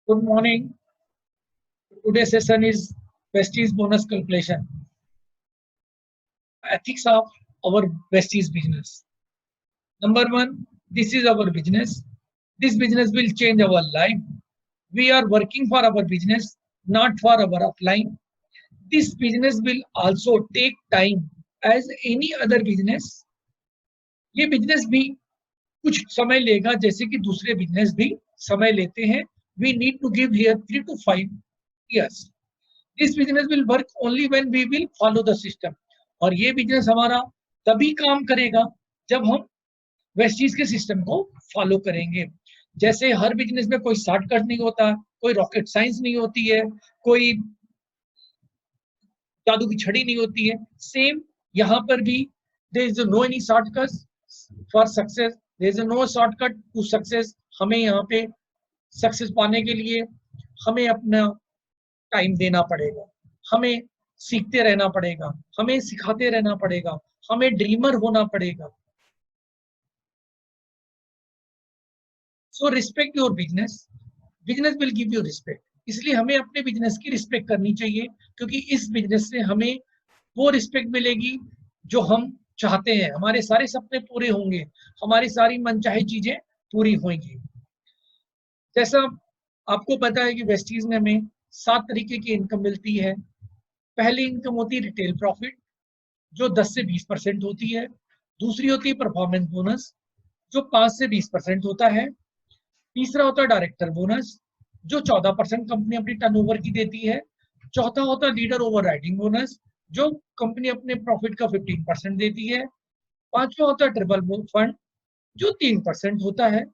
Good morning. Today's session is Vestige bonus calculation. Ethics of our Vestige business. Number one, this is our business. This business will change our life. We are working for our business, not for our upline. This business will also take time as any other business. ये business भी कुछ समय लेगा जैसे कि दूसरे business भी समय लेते हैं. We need to give here 3 to 5 years. This business will work only when we will follow the system. और ये बिजनेस हमारा तभी काम करेगा जब हम वेस्टीज के सिस्टम को फॉलो करेंगे. जैसे हर बिजनेस में कोई शॉर्टकट नहीं होता, कोई रॉकेट साइंस नहीं होती है, कोई जादू की छड़ी नहीं होती है. सेम यहाँ पर भी there is no any shortcut for success. There is no shortcut to success. हमें यहाँ पे सक्सेस पाने के लिए हमें अपना टाइम देना पड़ेगा, हमें सीखते रहना पड़ेगा, हमें सिखाते रहना पड़ेगा, हमें ड्रीमर होना पड़ेगा. So respect your business. Business will give you respect. इसलिए हमें अपने बिजनेस की रिस्पेक्ट करनी चाहिए, क्योंकि इस बिजनेस से हमें वो रिस्पेक्ट मिलेगी जो हम चाहते हैं. हमारे सारे सपने पूरे होंगे, हमारी सारी मनचाही चीजें पूरी होंगी. जैसा आपको पता है कि वेस्टीज में हमें 7 तरीके की इनकम मिलती है. पहली इनकम होती है रिटेल प्रॉफिट, जो 10 से 20% होती है. दूसरी होती है परफॉर्मेंस बोनस, जो 5 से 20% होता है. तीसरा होता है डायरेक्टर बोनस, जो 14% कंपनी अपनी टर्नओवर की देती है. चौथा होता है लीडर ओवरराइडिंग बोनस, जो कंपनी अपने प्रॉफिट का 15% देती है. पांचवा होता है ट्रिपल फंड, जो 3% होता है.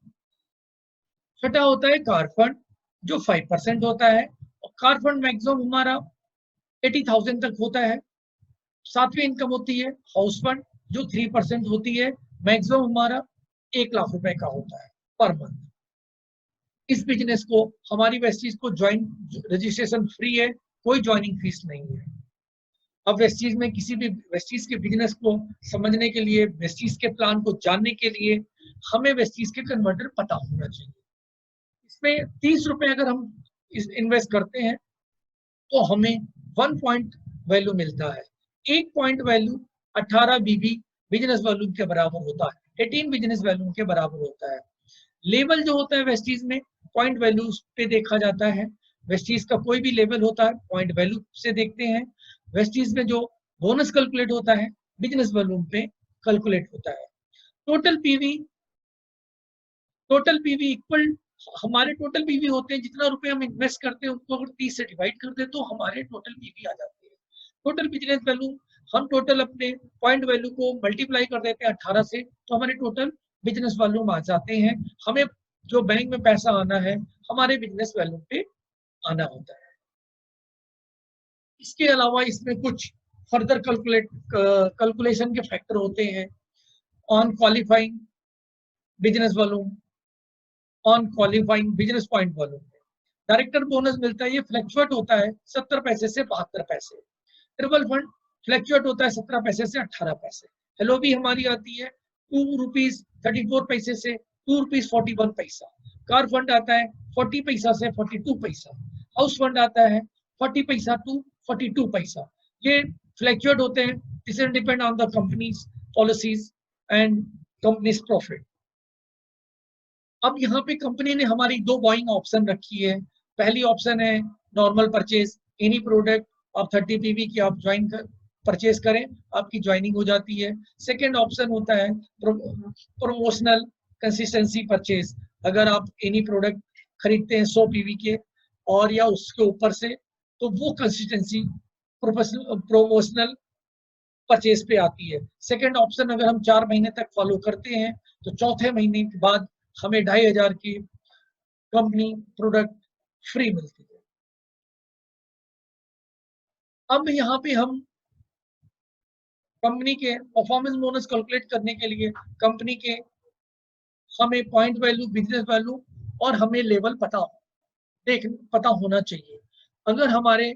छठा होता है कार फंड, जो 5% होता है. और कार फंड मैक्सिमम हमारा 80,000 तक होता है. सातवीं इनकम होती है हाउस फंड, जो 3% होती है. मैक्सिमम हमारा 1 लाख रुपए का होता है पर मंथ. इस बिजनेस को हमारी वेस्टीज को ज्वाइन रजिस्ट्रेशन फ्री है, कोई ज्वाइनिंग फीस नहीं है. अब वेस्टीज में किसी भी वेस्टीज के बिजनेस को समझने के लिए, वेस्टीज के प्लान को जानने के लिए हमें वेस्टीज के कन्वर्टर पता होना चाहिए. इसमें 30 रुपए अगर हम इन्वेस्ट करते हैं तो हमें 1 पॉइंट वैल्यू मिलता है. 1 पॉइंट वैल्यू 18 बीबी बिजनेस वॉल्यूम के बराबर होता है, 18 बिजनेस वॉल्यूम के बराबर होता है. लेवल जो होता है वेस्टीज में पॉइंट वैल्यू पे देखा जाता है. वेस्टीज का कोई भी लेवल होता है पॉइंट वैल्यू से देखते हैं. वेस्टीज में जो बोनस कैलकुलेट होता है बिजनेस वॉल्यूम पे कैलकुलेट होता है. टोटल पीवी इक्वल, हमारे टोटल पीवी होते हैं जितना रुपए हम इन्वेस्ट करते हैं उसको अगर 30 से डिवाइड कर दे तो हमारे टोटल पीवी आ जाते हैं. टोटल बिजनेस वैल्यू, हम टोटल अपने पॉइंट वैल्यू को मल्टीप्लाई कर देते हैं 18 से, तो हमारे टोटल बिजनेस वॉल्यूम आ जाते हैं. हमें जो बैंक में पैसा आना है हमारे बिजनेस वैल्यूम पे आना होता है. इसके अलावा इसमें कुछ फर्दर कैलकुलेशन के फैक्टर होते हैं. On qualifying business volume, on qualifying business point volume. Director bonus मिलता है, ये फ्लक्चुएट होता है 70 पैसे से 72 पैसे. ट्रिपल फंड फ्लक्चुएट होता है 17 पैसे से 18 पैसे. हेलो भी हमारी आती है 2 रुपीज 34 पैसे से 2 रुपीज 41 पैसा. कार फंड आता है 40 पैसा से 42 पैसा. हाउस फंड आता है 40 पैसा टू 42 पैसा. ये फ्लक्चुएट होते हैं, this depend on the companies policies and companies profit. अब यहाँ पे कंपनी ने हमारी 2 बाइंग ऑप्शन रखी है. पहली ऑप्शन है नॉर्मल परचेज, एनी प्रोडक्ट आप 30 पीवी की आप ज्वाइन परचेज करें, आपकी ज्वाइनिंग हो जाती है. सेकेंड ऑप्शन होता है प्रमोशनल कंसिस्टेंसी परचेज. अगर आप एनी प्रोडक्ट खरीदते हैं 100 पीवी के और या उसके ऊपर से, तो वो कंसिस्टेंसी प्रमोशनल परचेज पे आती है. सेकेंड ऑप्शन अगर हम 4 महीने तक फॉलो करते हैं तो चौथे महीने के बाद हमें 2500 की कंपनी प्रोडक्ट फ्री मिलती है. अब यहाँ पे हम कंपनी के परफॉर्मेंस बोनस कैलकुलेट करने के लिए कंपनी के हमें पॉइंट वैल्यू, बिजनेस वैल्यू और हमें लेवल पता होना चाहिए. अगर हमारे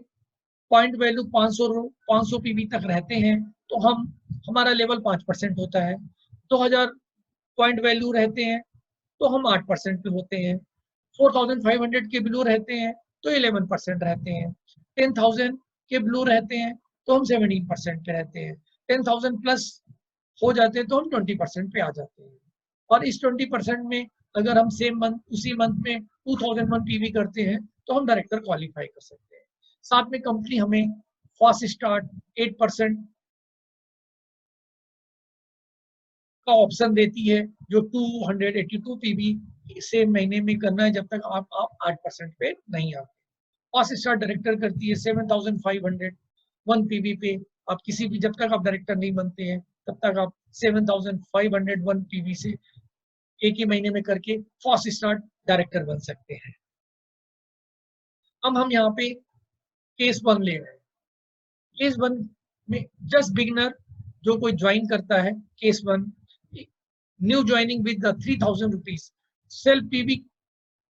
पॉइंट वैल्यू 500 पीवी तक रहते हैं तो हमारा लेवल 5% होता है. 2000 पॉइंट वैल्यू रहते हैं तो हम 8% पे होते हैं. 4,500 के बिलो रहते हैं तो 11% रहते हैं, 10,000 के बिलो रहते हैं तो हम 17% पे रहते हैं, 10,000 प्लस हो जाते हैं तो हम 20% पे आ जाते हैं। और इस 20% में अगर हम सेम मंथ उसी मंथ में 2001 पीवी करते हैं तो हम डायरेक्टर क्वालिफाई कर सकते हैं। साथ में कंपनी हमें फास्ट स्टार्ट 8% का ऑप्शन देती है, जो 282 पीवी सेम महीने में करना है जब तक आप 8% पे नहीं आते। फास्ट स्टार्ट डायरेक्टर करती है 7,500 1 पीवी पे। आप किसी भी, जब तक आप डायरेक्टर नहीं बनते हैं तब तक आप 7,500 1 पीवी से एक ही महीने में करके फास्ट स्टार्ट डायरेक्टर बन सकते हैं। अब हम यहाँ पे केस 1 ले रहे हैं। केस 1 में जस्ट बिगिनर जो कोई ज्वाइन करता है, case 1 new joining with the 3,000 rupees self PV,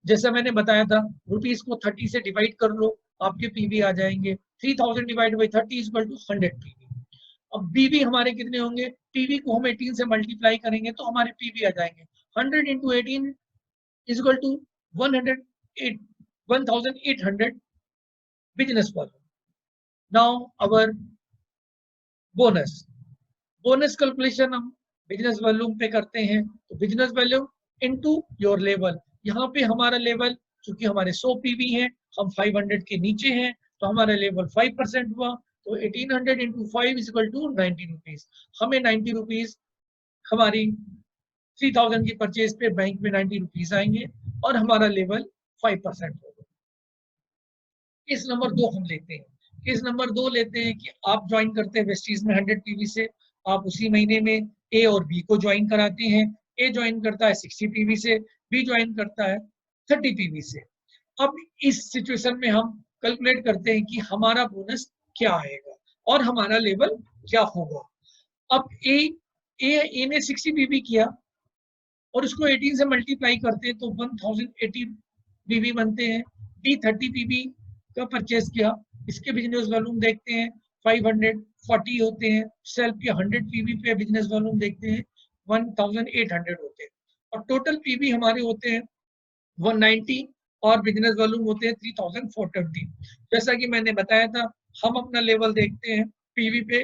जैसा मैंने बताया था रुपीज को 30 से डिवाइड कर लो, आपके पीवी आ जाएंगे। 3,000 divide by 30 equal to 100 PV. अब पीवी हमारे कितने होंगे, पीवी को हम 18 से मल्टीप्लाई करेंगे तो हमारे पीवी आ जाएंगे 100 into 18 equal to 1,800 business volume. Now our bonus calculation हम बिजनेस वॉल्यूम पे करते हैं, तो business volume into your level. यहाँ पे हमारा लेवल चूंकि हमारे 100 पीवी है, हम 500 के नीचे हैं तो हमारा लेवल 5% हुआ, तो 1800 इंटू 5 इक्वल टू 90 रुपीज। हमें 90 रुपीज हमारी 3,000 की परचेज पे बैंक में 90 रुपीज आएंगे और हमारा लेवल 5% होगा। केस नंबर 2 हम लेते हैं। केस नंबर 2 लेते हैं कि आप ज्वाइन करते हैं वेस्टीज में 100 पीवी से, आप उसी महीने में ए और बी को ज्वाइन कराते हैं। ए ज्वाइन करता है 60 पीवी से, बी ज्वाइन करता है 30 पीवी से। अब इस सिचुएशन में हम कैलकुलेट करते हैं कि हमारा बोनस क्या आएगा और हमारा लेवल क्या होगा। अब ए ने 60 पीवी किया और उसको 18 से मल्टीप्लाई करते हैं तो 1080 पीवी बनते हैं। बी 30 पीवी का परचेज किया, इसके बिजनेस वॉल्यूम देखते हैं 540 होते हैं। सेल्फ के 100 पीवी पे बिजनेस वॉल्यूम देखते हैं 1,800 होते हैं और टोटल पीवी हमारे होते हैं 190 और बिजनेस वॉल्यूम होते हैं 3,420। जैसा कि मैंने बताया था हम अपना लेवल देखते हैं पीवी पे।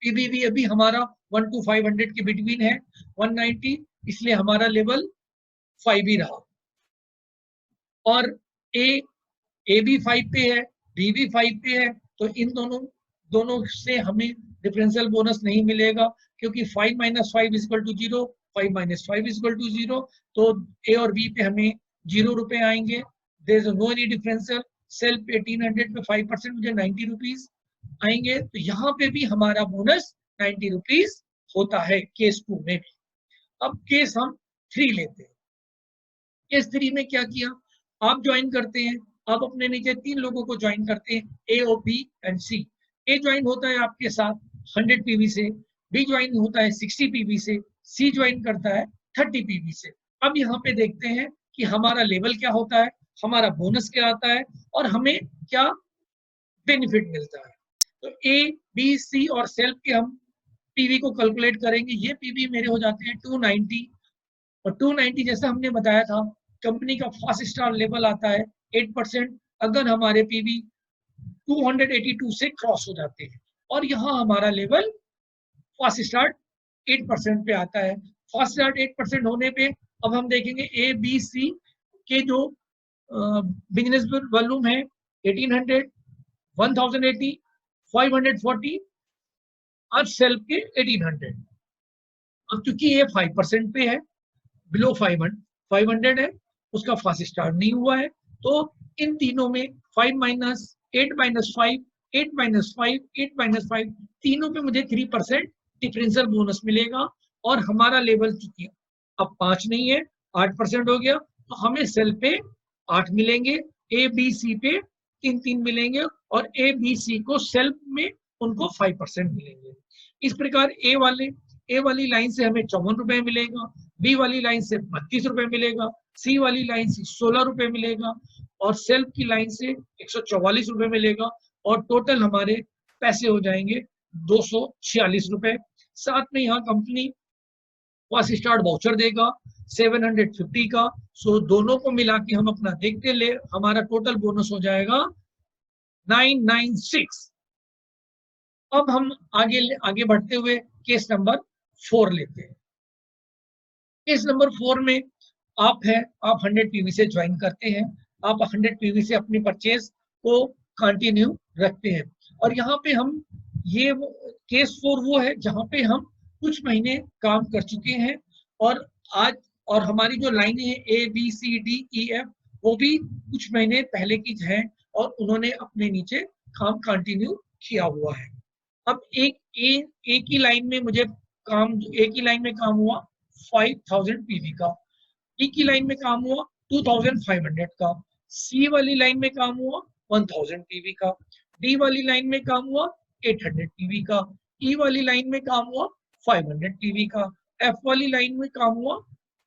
पीवी भी अभी हमारा 1 to 500 के बिटवीन है, 190, इसलिए हमारा लेवल 5 ही रहा। और ए भी 5 पे है, बी भी 5 पे है, तो इन दोनों से हमें डिफरेंशियल बोनस नहीं मिलेगा क्योंकि 5 - 5 इक्वल टू 0, 5 - 5 इक्वल टू 0, तो ए और बी पे हमें 0 रुपए आएंगे। There is no any differential. Self 1800 पे 5% मुझे 90 रुपीज आएंगे, तो यहाँ पे भी हमारा बोनस 90 रुपीज होता है केस 2 में भी। अब केस हम 3 लेते हैं। केस 3 में क्या किया, आप ज्वाइन करते हैं, आप अपने नीचे 3 लोगों को ज्वाइन करते हैं, ए और B and C. A join होता है आपके साथ 100 पीवी से, बी ज्वाइन होता है 60 पीवी से, सी ज्वाइन करता है 30 पीवी से। अब यहाँ पे देखते हैं कि हमारा लेवल क्या होता है, हमारा बोनस क्या आता है और हमें क्या बेनिफिट मिलता है। तो ए बी सी और सेल्फ के हम पीवी को कैलकुलेट करेंगे। ये पीवी मेरे हो जाते हैं 290 और 290 जैसा हमने बताया था कंपनी का फास्ट स्टार लेवल आता है 8% अगर हमारे पीवी 282 से क्रॉस हो जाते हैं और यहाँ हमारा लेवल फास्ट स्टार्ट 8% पे आता है। फास्ट स्टार्ट 8% होने पे अब हम देखेंगे ए बी सी के जो बिजनेस वॉल्यूम है 1800, 1080, 540 और सेल्फ के 1800। अब क्योंकि ये 5% पे है, बिलो 500 है, उसका फास्ट स्टार्ट नहीं हुआ है, तो इन तीनों में 5 - 8 - 5, 8 - 5, 8 - 5 तीनों पे मुझे 3% डिफरेंशियल बोनस मिलेगा और हमारा लेवल चुकी अब 5 नहीं है 8% हो गया, तो हमें सेल पे 8 मिलेंगे, ए बी सी पे 3 मिलेंगे और ए बी सी को सेल्फ में उनको 5% मिलेंगे। इस प्रकार ए वाली लाइन से हमें 54 रुपए मिलेगा, बी वाली लाइन से 32 रुपए मिलेगा, सी वाली लाइन से 16 रुपए मिलेगा और सेल्फ की लाइन से 144 रुपए मिलेगा और टोटल हमारे पैसे हो जाएंगे 246 रुपए। साथ में यहाँ कंपनी फास्ट स्टार्ट वाउचर देगा 750 का। सो दोनों को मिला के हम अपना देखते ले, हमारा टोटल बोनस हो जाएगा 996। अब हम आगे बढ़ते हुए केस नंबर 4 लेते हैं। केस नंबर 4 में आप 100 पीवी से ज्वाइन करते हैं, आप 100 पीवी से अपनी परचेज को कंटिन्यू रखते हैं। और यहाँ पे हम ये केस 4 वो है जहाँ पे हम कुछ महीने काम कर चुके हैं और हमारी जो लाइन है ABCDEF वो भी कुछ महीने पहले की है और उन्होंने अपने नीचे काम कंटिन्यू किया हुआ है। अब एक ही लाइन में काम हुआ 5000 पीवी का, E की लाइन में काम हुआ 2500 का, C वाली लाइन में काम हुआ 1000 पीवी का, D वाली लाइन में काम हुआ 800 पीवी का, E वाली लाइन में काम हुआ 500 पीवी का, F वाली लाइन में काम हुआ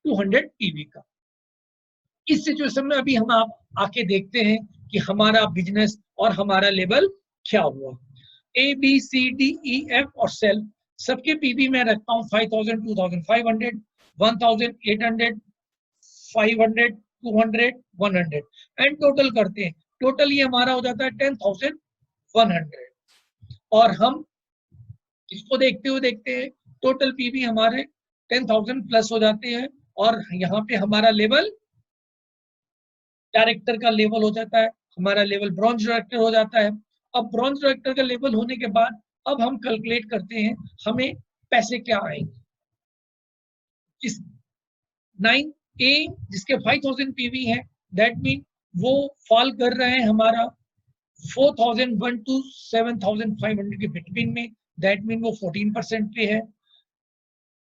200 पीवी का। इस सिचुएशन में अभी हम आप आके देखते हैं कि हमारा बिजनेस और हमारा लेवल क्या हुआ। ABCDEF और सेल सबके पीवी में रखता हूँ 5000, 2500, 1800, 500, 200, 100 एंड टोटल करते हैं। टोटल ये हमारा हो जाता है 10,100 और हम इसको देखते हैं टोटल पीवी हमारे 10,000 प्लस हो जाते हैं और यहाँ पे हमारा लेवल डायरेक्टर का लेवल हो जाता है, हमारा लेवल ब्रॉन्ज डायरेक्टर हो जाता है। अब ब्रॉन्ज डायरेक्टर का लेवल होने के बाद अब हम कैलकुलेट करते हैं हमें पैसे क्या आएंगे। इस 9A जिसके 5000 पीवी है, दैट मीन वो फॉल कर रहे हैं हमारा 4001 to 7500 के बिटवीन में, दैट मीन वो 14% पे है,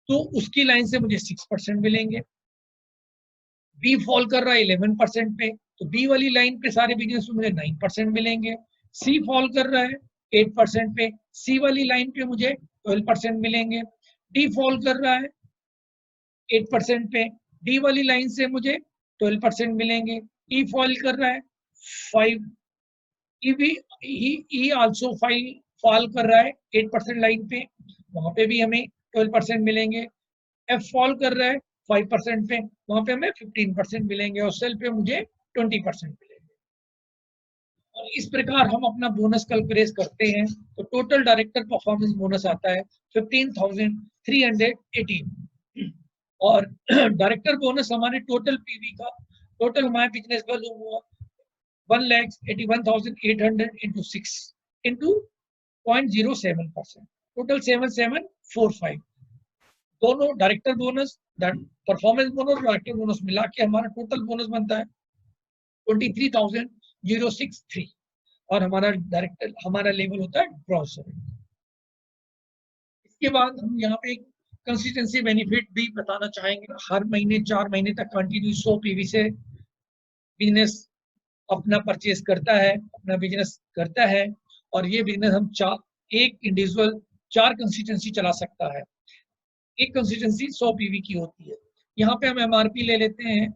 तो उसकी लाइन से मुझे 6% मिलेंगे। बी फॉल कर रहा है 11% पे, तो बी वाली लाइन पे सारे बिजनेस में मुझे 9% मिलेंगे। सी फॉल कर रहा है 8% पे, सी वाली लाइन पे मुझे 12% मिलेंगे। डी फॉल कर रहा है 8% पे, डी वाली लाइन से मुझे 12% मिलेंगे। ई फॉल कर रहा है 5, ई आल्सो फॉल कर रहा है 8% लाइन पे, वहां पे भी हमें 12% मिलेंगे। एफ फॉल कर रहा है 5% पे, वहां पे हमें 15% मिलेंगे और सेल पे मुझे 20% मिलेंगे। और इस प्रकार हम अपना बोनस कैलकुलेट करते हैं तो टोटल डायरेक्टर परफॉर्मेंस बोनस आता है 15,318 और डायरेक्टर बोनस हमारे टोटल पीवी का, टोटल हमारे बिजनेस वैल्यू हुआ 1,81,800 into 6 into 0.07%, टोटल 7745। दोनों director bonus, performance bonus, director bonus मिला के हमारा टोटल बोनस बनता है 23,063 और हमारा लेवल होता है ग्रॉस। इसके बाद हम यहाँ पे कंसिस्टेंसी बेनिफिट भी बताना चाहेंगे। हर महीने 4 महीने तक कंटिन्यू 100 पीवी से बिजनेस अपना परचेज करता है, अपना बिजनेस करता है और ये बिजनेस हम एक इंडिविजुअल 4 कंसिस्टेंसी चला सकता है। एक कंसिस्टेंसी 100 पीवी की होती है। यहाँ पे हम एमआरपी ले लेते हैं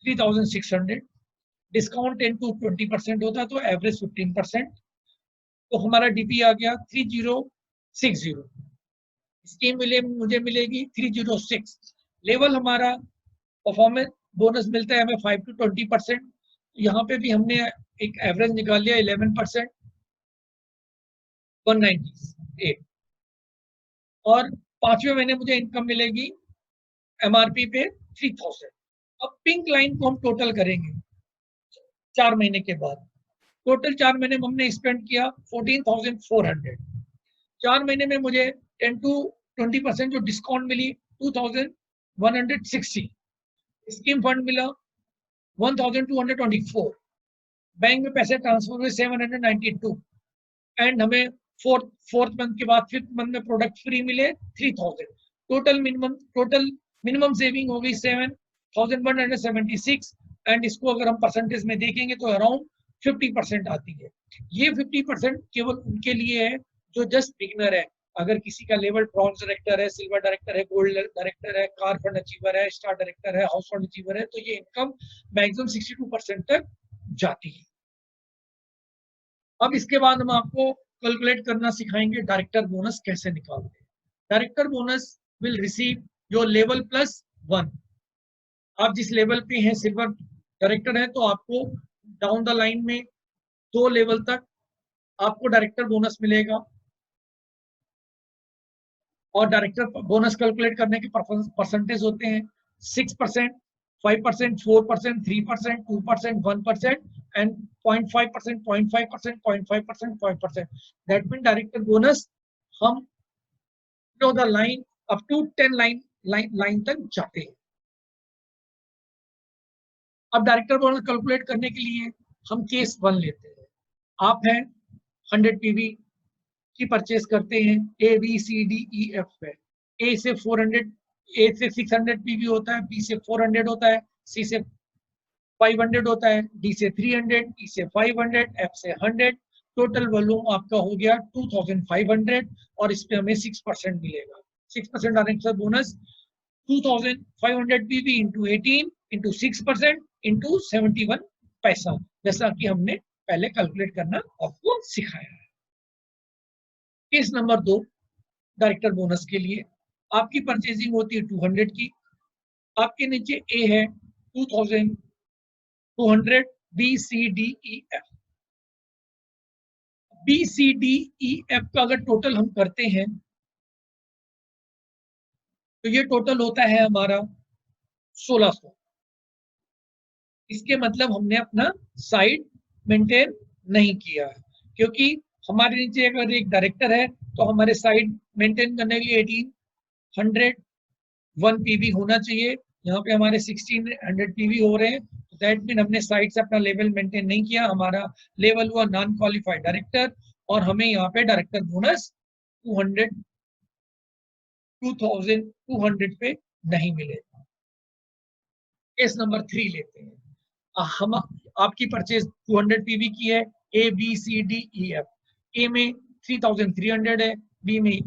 3,600, डिस्काउंट 10 to 20% होता है तो एवरेज 15%, तो हमारा डीपी आ गया 3060। स्कीम मुझे मिलेगी 306। लेवल हमारा परफॉर्मेंस बोनस मिलता है हमें 5 to 20%, यहाँ पे भी हमने एक एवरेज निकाल लिया 11%, 198 और 5वें महीने मुझे इनकम मिलेगी एमआरपी पे 3000। अब पिंक लाइन को हम टोटल करेंगे 4 महीने के बाद। टोटल 4 महीने में हमने स्पेंड किया 14,400। 4 महीने में मुझे 10 to 20% जो डिस्काउंट मिली 2,160, स्कीम फंड मिला 1,224, बैंक में पैसे ट्रांसफर हुए 792 एंड हमें फोर्थ मंथ के बाद 5th मंथ में प्रोडक्ट फ्री मिले 3,000। टोटल मिनिमम सेविंग हो गई 7,176 एंड इसको अगर हम परसेंटेज में देखेंगे तो अराउंड 50% आती है। ये 50% केवल उनके लिए है जो जस्ट बिगिनर है। अगर किसी का लेवल ब्रॉन्ज डायरेक्टर है, सिल्वर डायरेक्टर है, गोल्ड डायरेक्टर है, कार फंड अचीवर है, स्टार डायरेक्टर है, हाउस फंड अचीवर है, तो ये इनकम मैक्सिमम 62% तक जाती है। अब इसके बाद हम आपको कैलकुलेट करना सिखाएंगे डायरेक्टर बोनस कैसे निकालते हैं। Director bonus will receive, your level +1। आप जिस लेवल पे हैं सिल्वर डायरेक्टर है, तो आपको डाउन द लाइन में 2 लेवल तक आपको डायरेक्टर बोनस मिलेगा। और डायरेक्टर बोनस कैलकुलेट करने के परसेंटेज होते हैं 6%, 5%, 4%, 3%, 2%, 1% and 0.5%, 0.5%, 0.5%, 5%। That mean director bonus हम the line up to 10 line तक जाते हैं। अब डायरेक्टर बोनस कैलकुलेट करने के लिए हम केस 1 लेते हैं। आप हैं 100 पीवी की परचेज करते हैं, A B C D E F पे। ए से 600 पीवी होता है, बी से 400 होता है, सी से 500 होता है, डी से 300, ई से 500, एफ से 100। टोटल वॉल्यूम आपका हो गया 2500 और इस पे हमें 6% मिलेगा। 6% director bonus 2500 PV into 18 into 6% into 71 पैसा, जैसा कि हमने पहले कैलकुलेट करना आपको सिखाया है। केस नंबर 2 डायरेक्टर बोनस के लिए आपकी परचेजिंग होती है 200 की। आपके नीचे ए है 2200, B C D E F. B C D E F का अगर टोटल हम करते हैं तो ये टोटल होता है हमारा 1600। इसके मतलब हमने अपना साइड मेंटेन नहीं किया है, क्योंकि हमारे नीचे अगर एक डायरेक्टर है तो हमारे साइड मेंटेन करने के लिए 1801 पीवी होना चाहिए। यहाँ पे हमारे 1600 पीवी हो रहे हैं, तो दैट मीन हमने साइड से अपना लेवल मेंटेन नहीं किया। हमारा लेवल हुआ नॉन क्वालिफाइड डायरेक्टर और हमें यहाँ पे डायरेक्टर बोनस 2200 पे नहीं मिलेगा। केस नंबर 3 लेते हैं। हम आपकी परचेज 200 पीवी की है, A B C D E F. A में 3300 है, बी में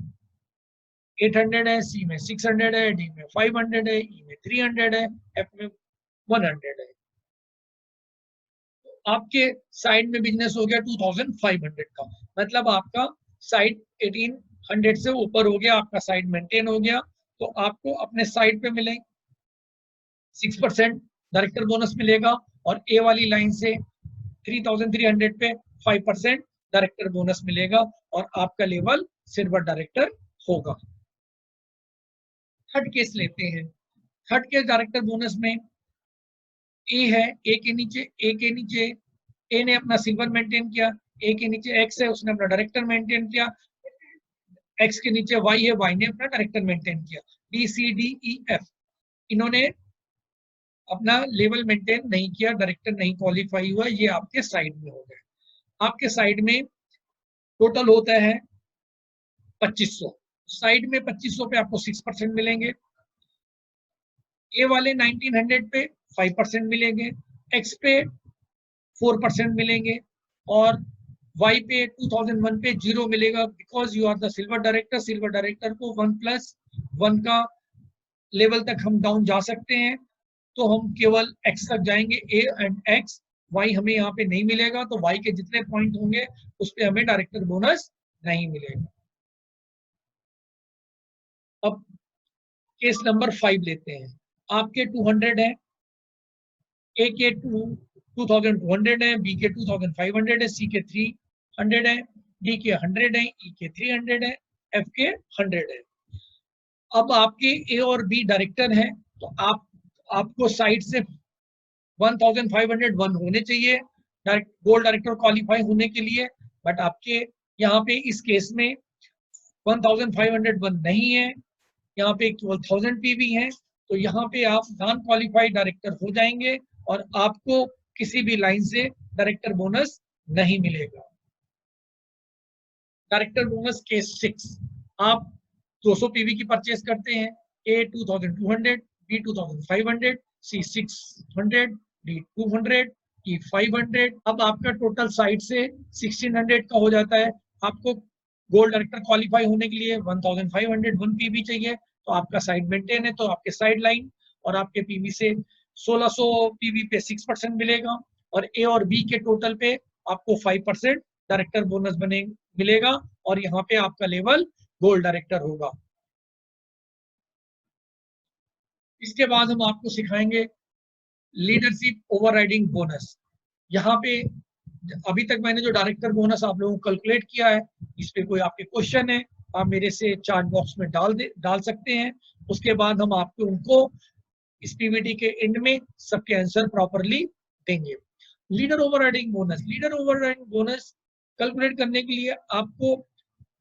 800 है, सी में 600 है, डी में 500 है, ई में 300 है, एफ में 100 है। आपके साइड में बिजनेस हो गया 2500 का, मतलब आपका साइड 1800 से ऊपर हो गया, आपका साइड मेंटेन हो गया। तो आपको अपने साइड पे मिले 6% डायरेक्टर बोनस मिलेगा और ए वाली लाइन से 3300 पे 5% डायरेक्टर बोनस मिलेगा और आपका लेवल सिल्वर डायरेक्टर होगा। थर्ड केस लेते हैं। थर्ड केस डायरेक्टर बोनस में ए है, ए ने अपना सिल्वर मेंटेन किया, ए के नीचे एक्स है, उसने अपना डायरेक्टर मेंटेन किया, एक्स के नीचे वाई है, वाई ने अपना डायरेक्टर मेंटेन किया। B C D E F इन्होंने अपना लेवल मेंटेन नहीं किया, डायरेक्टर नहीं क्वालिफाई हुआ, ये आपके साइड में हो गए। आपके साइड में टोटल होता है 2500। साइड में 2500 पे आपको 6% मिलेंगे, ए वाले 1900 पे 5% मिलेंगे, एक्स पे 4% मिलेंगे और वाई पे 2001 पे 0 मिलेगा, because you are the silver director. Silver director को 1+1 का लेवल तक हम डाउन जा सकते हैं, तो हम केवल एक्स तक जाएंगे, ए एंड एक्स। वाई हमें यहाँ पे नहीं मिलेगा, तो वाई के जितने पॉइंट होंगे उस पे हमें डायरेक्टर बोनस नहीं मिलेगा। अब केस नंबर 5 लेते हैं। आपके 200 है, ए के 2200 है, बी के 2500 है, सी के 300 है, डी के 100 है, ई के 300 है, एफ के 100 है। अब आपके ए और बी डायरेक्टर हैं, तो आपको साइड से 1501 होने चाहिए गोल्ड डायरेक्टर क्वालिफाई होने के लिए, बट आपके यहाँ पे इस केस में 1501 नहीं है, यहाँ पे केवल 1000 पीवी है, तो यहाँ पे आप नॉन क्वालिफाइड डायरेक्टर हो जाएंगे और आपको किसी भी लाइन से डायरेक्टर बोनस नहीं मिलेगा। डायरेक्टर बोनस केस 6, आप 200 पीवी की परचेस करते हैं, ए 2200, बी 2500, सी 600, डी 200, ई 500। अब आपका टोटल साइड से 1600 का हो जाता है। आपको गोल्ड डायरेक्टर क्वालिफाई होने के लिए 1501 पीवी चाहिए, तो आपका साइड मेंटेन है, तो आपके साइड लाइन और आपके पीवी से 1600 पीवी पे 6% मिलेगा और ए और बी के टोटल पे आपको 5% डायरेक्टर बोनस मिलेगा और यहाँ पे आपका लेवल गोल्ड डायरेक्टर होगा। इसके बाद हम आपको सिखाएंगे लीडरशिप ओवरराइडिंग बोनस। यहाँ पे अभी तक मैंने जो डायरेक्टर बोनस आप लोगों को कैलकुलेट किया है, इस पे कोई आपके क्वेश्चन है आप मेरे से चार्ट बॉक्स में डाल सकते हैं। उसके बाद हम आपको उनको इस पीवीटी के एंड में सबके आंसर प्रॉपरली देंगे। लीडर ओवरराइडिंग बोनस कैलकुलेट करने के लिए आपको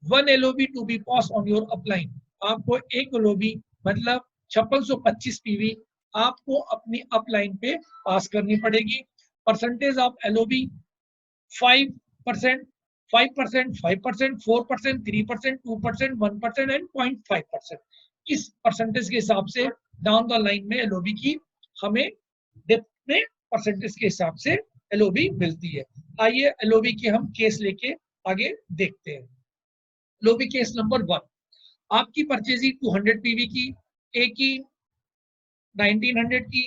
1 LOB to be pass on your upline, आपको 1 LOB मतलब 5625 पीवी आपको अपनी अपलाइन पे पास करनी पड़ेगी। Percentage of LOB 5%, 5%, 5%, 4%, 3%, 2%, 1% and 0.5%। इस परसेंटेज के हिसाब से डाउन द लाइन में LOB की हमें डेप्थ में परसेंटेज के हिसाब से LOB मिलती है। आइए LOB के हम केस लेके आगे देखते हैं। LOB केस नंबर 1, आपकी परचेजिंग 200 पीवी की, ए की 1900 की,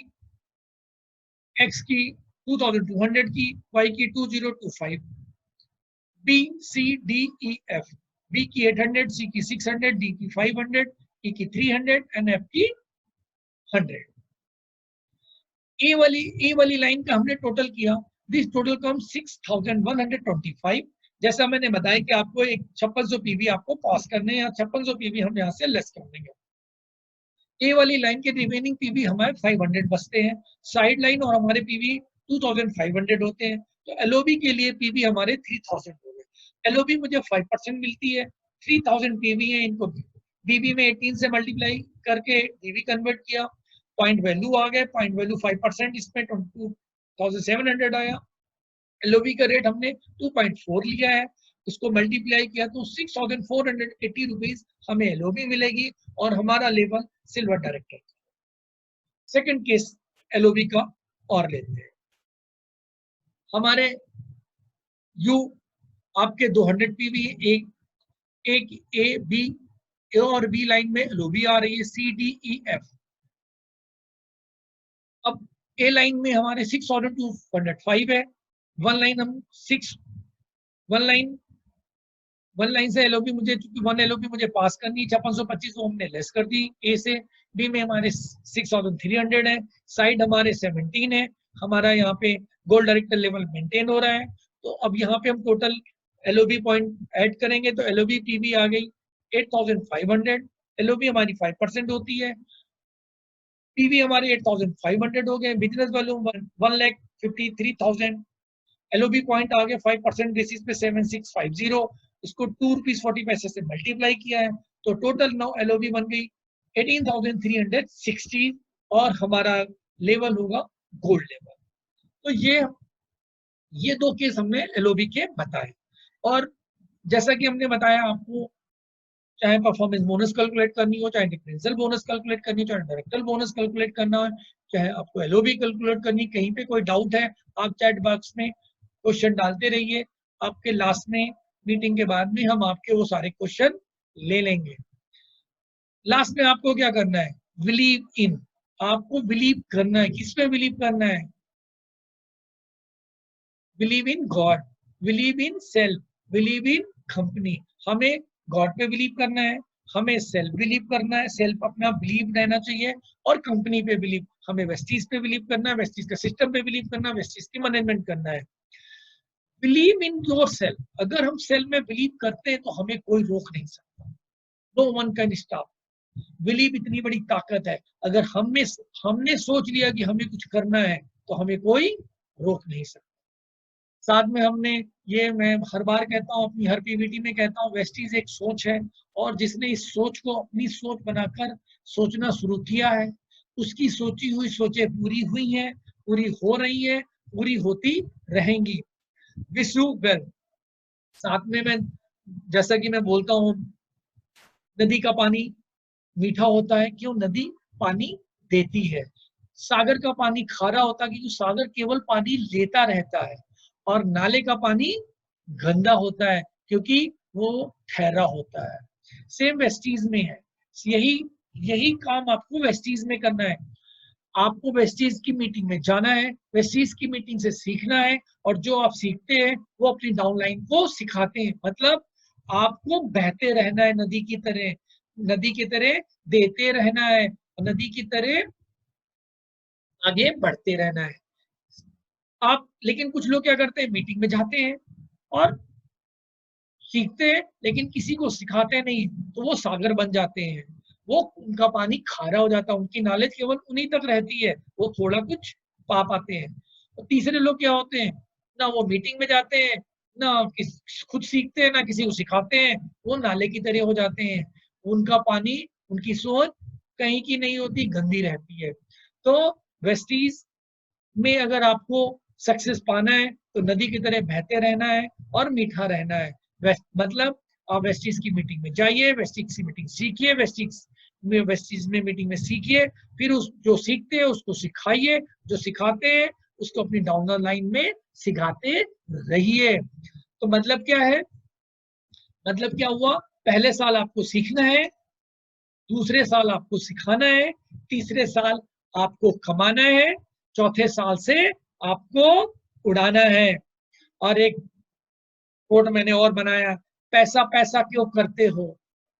एक्स की 2200 की, वाई की 2025, B C D E F, B की 800, सी की 600, डी की 500, ई की 300 एंड एफ की 100। ए वाली लाइन का हमने टोटल किया, दिस टोटल कम 6125। जैसा मैंने बताया कि आपको एक 5600 पीवी आपको पास करने हैं, 5600 पीवी हम यहाँ से लेस कर देंगे। ए वाली लाइन के रिमेनिंग पीवी हमारे 500 बचते हैं, साइड लाइन और हमारे पीवी 2500 होते हैं, तो एलओबी के लिए पीवी हमारे 3000 हो गए। एलओबी मुझे 5% मिलती है, 3000 पीवी है, इनको बीबी में 18 से मल्टीप्लाई करके डीवी कन्वर्ट किया, पॉइंट वैल्यू आ गए, पॉइंट वैल्यू 5% इसमें 2700 आया। एलओबी का रेट हमने 2.4 लिया है, इसको मल्टीप्लाई किया तो 6480 रुपीज हमें एलओबी मिलेगी और हमारा level silver director. Second case LOB का और लेते हैं। हमारे यू आपके 200 पीवी, एक ए बी, ए और बी लाइन में एलओबी आ रही है सी डी ई एफ। अब ए लाइन में हमारे 6205 है, वन लाइन से एलओबी मुझे, चूंकि 1 एलओबी मुझे पास करनी, 5625 वो हमने लेस कर दी ए से। बी में हमारे 6300 है, साइड हमारे 17 है, हमारा यहाँ पे गोल्ड डायरेक्टर लेवल मेंटेन हो रहा है। तो अब यहाँ पे हम टोटल एलओबी पॉइंट ऐड करेंगे तो एलओबी पीवी आ गई 8500। एलओबी हमारी 5% होती है, पीवी हमारे 8500 हो गए, बिजनेस वॉल्यूम 1,53,000। एलओबी पॉइंट आ गया 5% बेसिस पे 7650, इसको 2 रुपीज 40 पैसे से मल्टीप्लाई किया है, तो टोटल नाउ एलओबी बन गई 18,360 और हमारा लेवल होगा गोल्ड लेवल। तो ये दो केस हमने एलओबी के बताए। और जैसा कि हमने बताया आपको, चाहे परफॉर्मेंस बोनस कैलकुलेट करनी हो, चाहे डिफरेंशियल बोनस कैलकुलेट करनी हो, चाहे डायरेक्टर बोनस कैलकुलेट करना हो, चाहे आपको एलओबी कैलकुलेट करनी, कहीं पे कोई डाउट है आप चैट बॉक्स में क्वेश्चन डालते रहिए। आपके लास्ट में मीटिंग के बाद में हम आपके वो सारे क्वेश्चन ले लेंगे। लास्ट में आपको क्या करना है, बिलीव इन, आपको बिलीव करना है। किस पे बिलीव करना है? Believe in God, believe in self, believe in company. हमें गॉड पे बिलीव करना है, हमें सेल्फ बिलीव करना है, सेल्फ अपना बिलीव रहना चाहिए, और कंपनी पे बिलीव, हमें वेस्टीज पे बिलीव करना है, वेस्टीज का सिस्टम पे बिलीव करना है, वेस्टीज की मैनेजमेंट करना है। बिलीव इन योर सेल्फ, अगर हम सेल्फ में बिलीव करते हैं तो हमें कोई रोक नहीं सकता, no one can stop. Believe इतनी बड़ी ताकत है, अगर हमने सोच लिया कि हमें कुछ करना है तो हमें कोई रोक नहीं सकता। साथ में हमने ये, मैं हर बार कहता हूँ, अपनी हर पीवीटी में कहता हूँ, वेस्टीज एक सोच है, और जिसने इस सोच को अपनी सोच बनाकर सोचना शुरू किया है, उसकी सोची हुई सोचें पूरी हुई हैं, पूरी हो रही है, पूरी होती रहेंगी। Wish you well. साथ में मैं, जैसा कि मैं बोलता हूँ, नदी का पानी मीठा होता है, क्यों? नदी पानी देती है। सागर का पानी खारा होता है क्योंकि सागर केवल पानी लेता रहता है, और नाले का पानी गंदा होता है क्योंकि वो ठहरा होता है। सेम वेस्टीज में है, यही यही काम आपको वेस्टीज में करना है। आपको वेस्टीज की मीटिंग में जाना है, वेस्टीज की मीटिंग से सीखना है, और जो आप सीखते हैं वो अपनी डाउनलाइन को सिखाते हैं। मतलब आपको बहते रहना है, नदी की तरह, नदी की तरह देते रहना है, नदी की तरह आगे बढ़ते रहना है। आप लेकिन कुछ लोग क्या करते हैं, मीटिंग में जाते हैं और सीखते हैं लेकिन किसी को सिखाते नहीं, तो वो सागर बन जाते हैं। वो उनका पानी खारा हो जाता है, उनकी नॉलेज केवल उन्हीं तक रहती है, वो थोड़ा कुछ पा पाते हैं। और तीसरे लोग क्या होते हैं, ना वो मीटिंग में जाते हैं, ना खुद सीखते हैं, ना किसी को सिखाते हैं, वो नाले की तरह हो जाते हैं। उनका पानी, उनकी सोच कहीं की नहीं होती, गंदी रहती है। तो वेस्टीज में अगर आपको सक्सेस पाना है तो नदी की तरह बहते रहना है और मीठा रहना है। मतलब आप वेस्टीज की मीटिंग में जाइए, वेस्टीज की मीटिंग सीखिए, वेस्टीज में मीटिंग में सीखिए, फिर उस जो सीखते हैं उसको सिखाइए, जो सिखाते हैं उसको अपनी डाउन द लाइन में सिखाते रहिए। तो मतलब क्या है, मतलब क्या हुआ, पहले साल आपको सीखना है, दूसरे साल आपको सिखाना है, तीसरे साल आपको कमाना है, चौथे साल से आपको उड़ाना है। और एक कोट मैंने और बनाया, पैसा पैसा क्यों करते हो,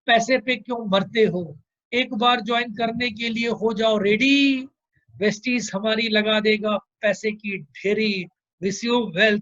पैसे पे क्यों मरते हो, एक बार ज्वाइन करने के लिए हो जाओ रेडी, वेस्टीज हमारी लगा देगा पैसे की ढेरी। Wish you wealth.